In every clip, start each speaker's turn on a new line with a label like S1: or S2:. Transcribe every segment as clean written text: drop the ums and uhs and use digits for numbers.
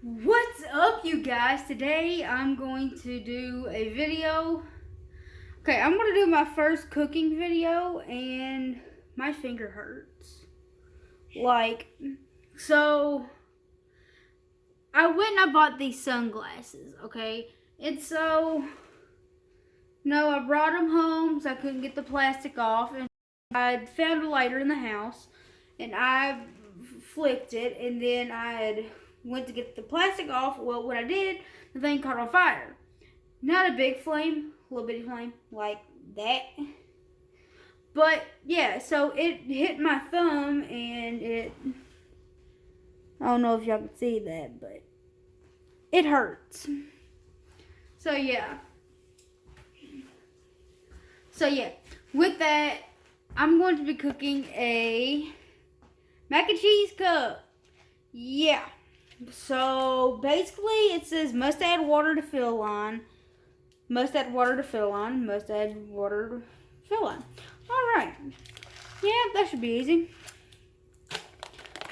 S1: What's up, you guys? Today I'm going to do a video. Okay, I'm going to do my first cooking video and my finger hurts. So I went and I bought these sunglasses, okay? And so, no, I brought them home so I couldn't get the plastic off. And I found a lighter in the house and I flicked it, and then I had went to get the plastic off. Well, what I did, the thing caught on fire. Not a big flame, a little bitty flame like that. But yeah, so it hit my thumb and I don't know if y'all can see that, but it hurts. So yeah. With that, I'm going to be cooking a mac and cheese cup. Yeah. So basically it says must add water to fill line. Must add water to fill line. Must add water to fill line. Alright. Yeah, that should be easy.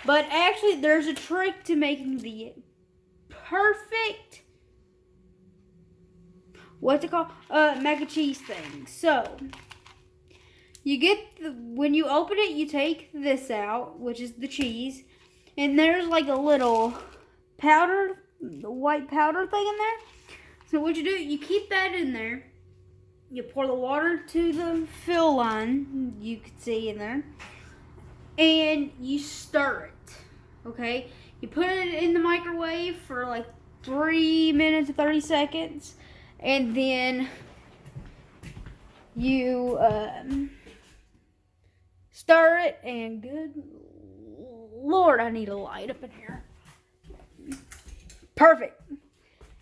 S1: But actually there's a trick to making the perfect what's it called? Mac and cheese thing. So you get when you open it, you take this out, which is the cheese, and there's like a little powder, the white powder thing in there. So what you do, you keep that in there. You pour the water to the fill line, you can see in there, and you stir it. Okay, you put it in the microwave for like 3 minutes and 30 seconds, and then you stir it, and good Lord, I need a light up in here. Perfect.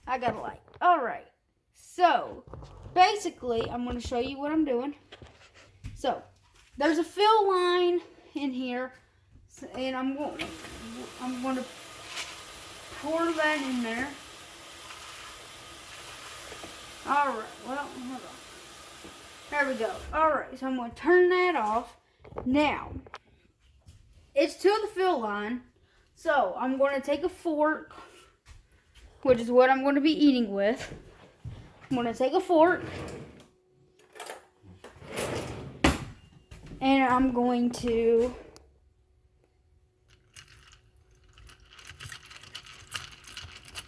S1: I got a light. Alright. So, basically, I'm going to show you what I'm doing. So, there's a fill line in here, and I'm going to pour that in there. Alright, well, hold on. There we go. Alright, so I'm going to turn that off. Now, it's to the fill line, so I'm going to take a fork, which is what I'm going to be eating with. I'm going to take a fork, and I'm going to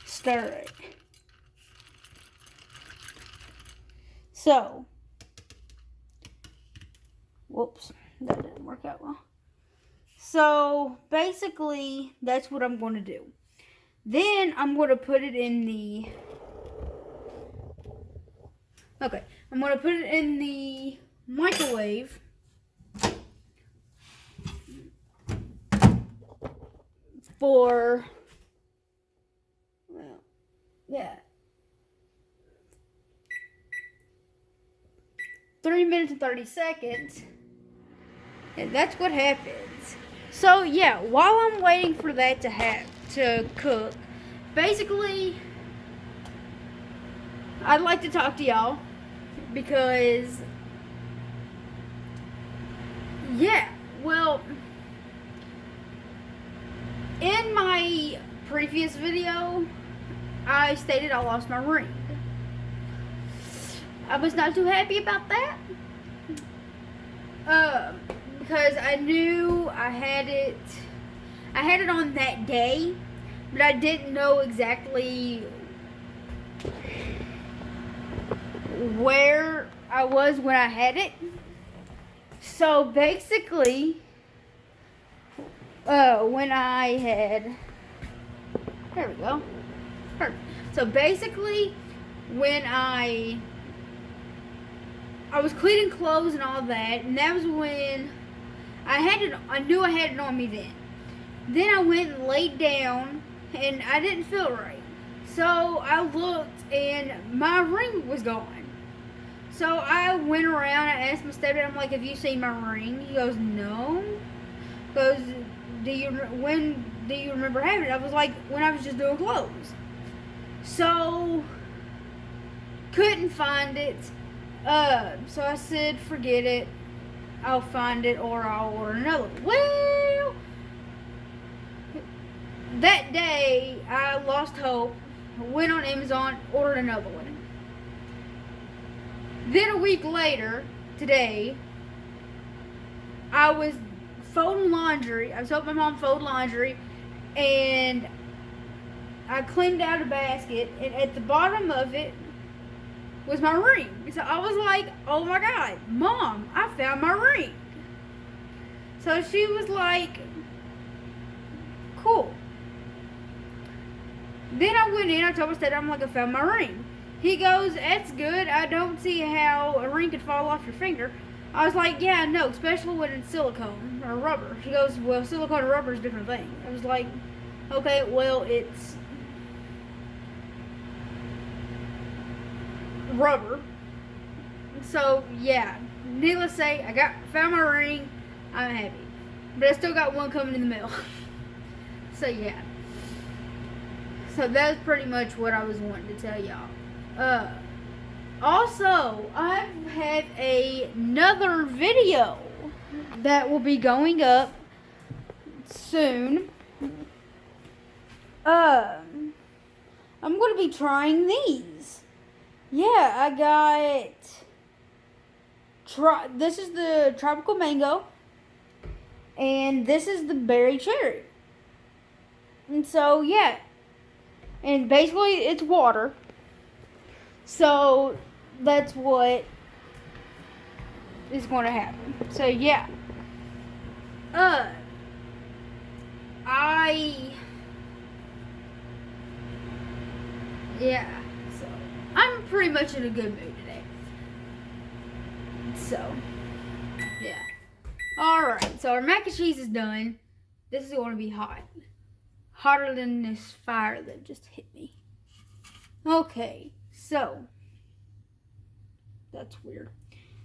S1: stir it. So, whoops, that didn't work out well. So, basically, that's what I'm going to do. Then, I'm going to put it in the... Okay, I'm going to put it in the microwave for... Well, yeah. 3 minutes and 30 seconds. And that's what happens. So yeah, while I'm waiting for that to cook, basically I'd like to talk to y'all because yeah, well, in my previous video I stated I lost my ring. I was not too happy about that. Because I knew I had it on that day, but I didn't know exactly where I was when I had it. So basically, when I had, there we go. Perfect. So basically, when I was cleaning clothes and all that, and that was when I knew I had it on me then. Then I went and laid down, and I didn't feel right. So I looked, and my ring was gone. So I went around, I asked my stepdad, I'm like, have you seen my ring? He goes, no. He goes, when do you remember having it? I was like, when I was just doing clothes. So, couldn't find it. So I said, forget it. I'll find it or I'll order another one. Well, that day, I lost hope, went on Amazon, ordered another one. Then a week later, today, I was folding laundry. I was helping my mom fold laundry, and I cleaned out a basket, and at the bottom of it was my ring. So I was like, oh my God, Mom, I found my ring. So she was like, cool. Then I went in, I told my stepdad, I'm like, I found my ring. He goes, that's good. I don't see how a ring could fall off your finger. I was like, yeah, no, especially when it's silicone or rubber. She goes, well, silicone and rubber is a different thing. I was like, okay, well, it's rubber. So, yeah, needless to say, I found my ring. I'm happy. But I still got one coming in the mail. So, yeah. So, that's pretty much what I was wanting to tell y'all. Also, I have another video that will be going up soon. I'm going to be trying these. Yeah, I got... This is the tropical mango. And this is the berry cherry. And so, yeah. And basically, it's water. So, that's what is going to happen. So, yeah. Yeah. So, I'm pretty much in a good mood today. So, yeah. Alright, so our mac and cheese is done. This is going to be hot. Hotter than this fire that just hit me. Okay, so. That's weird.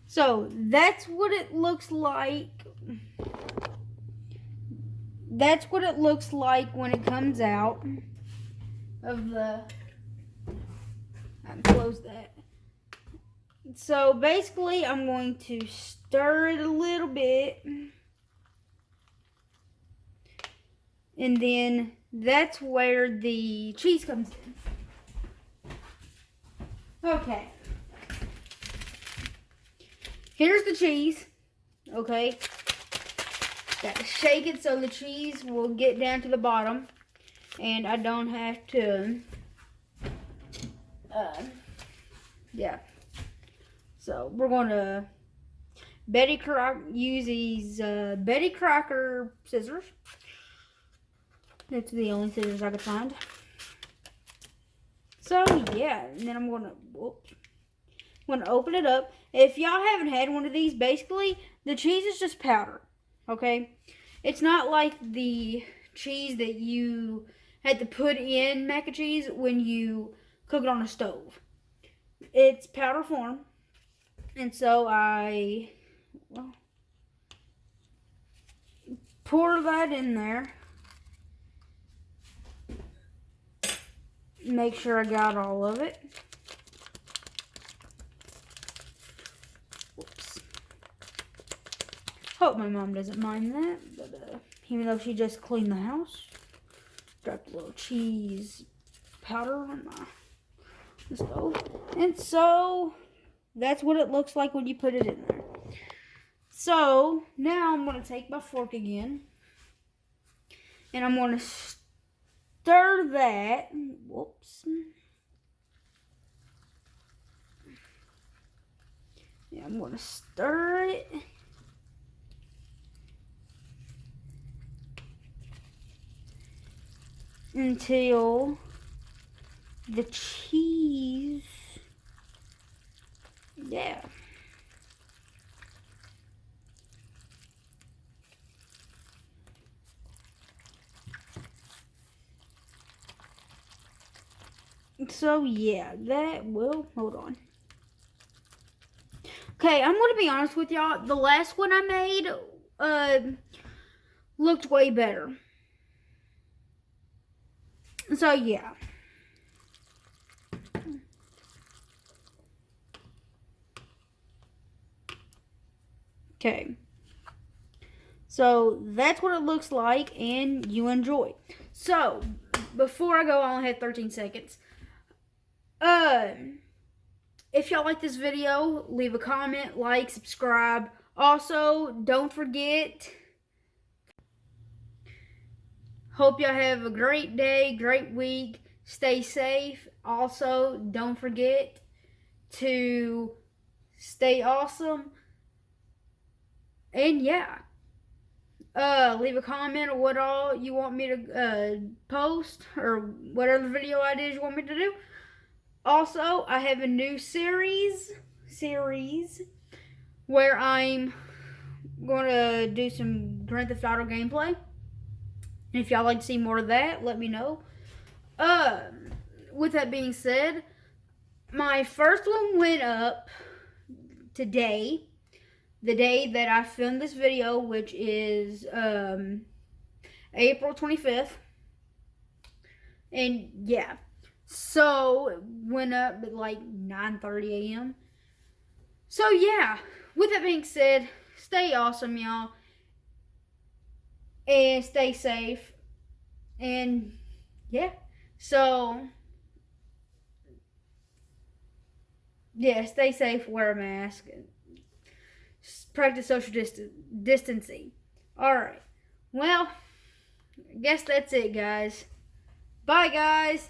S1: So, that's what it looks like. That's what it looks like when it comes out of the... I can close that. So, basically, I'm going to stir it a little bit. And then that's where the cheese comes in. Okay. Here's the cheese. Okay. Got to shake it so the cheese will get down to the bottom. And I don't have to... yeah. So, we're going to use these Betty Crocker scissors. That's the only scissors I could find. So, yeah. And then I'm going to open it up. If y'all haven't had one of these, basically, the cheese is just powder. Okay? It's not like the cheese that you had to put in mac and cheese when you cook it on a stove. It's powder form. And so I pour that in there. Make sure I got all of it. Whoops. Hope my mom doesn't mind that. But even though she just cleaned the house, dropped a little cheese powder on the stove. And so that's what it looks like when you put it in there. So now I'm going to take my fork again. And I'm going to stir that. Whoops. Yeah, I'm going to stir it. Until the cheese, yeah. So, yeah, that will, hold on. Okay, I'm going to be honest with y'all. The last one I made looked way better. So, yeah. Okay. So that's what it looks like, and you enjoy. So before I go, I only have 13 seconds. If y'all like this video, leave a comment, like, subscribe. Also, don't forget, hope y'all have a great day, great week. Stay safe. Also, don't forget to stay awesome. And yeah, leave a comment of what all you want me to post, or whatever video ideas you want me to do. Also, I have a new series where I'm going to do some Grand Theft Auto gameplay. And if y'all like to see more of that, let me know. With that being said, my first one went up today, the day that I filmed this video, which is April 25th. And yeah, so it went up at like 9:30 a.m. So yeah, with that being said, stay awesome, y'all, and stay safe. And yeah, so yeah, stay safe, wear a mask, practice social distancing. All right, well, I guess that's it, guys. Bye, guys.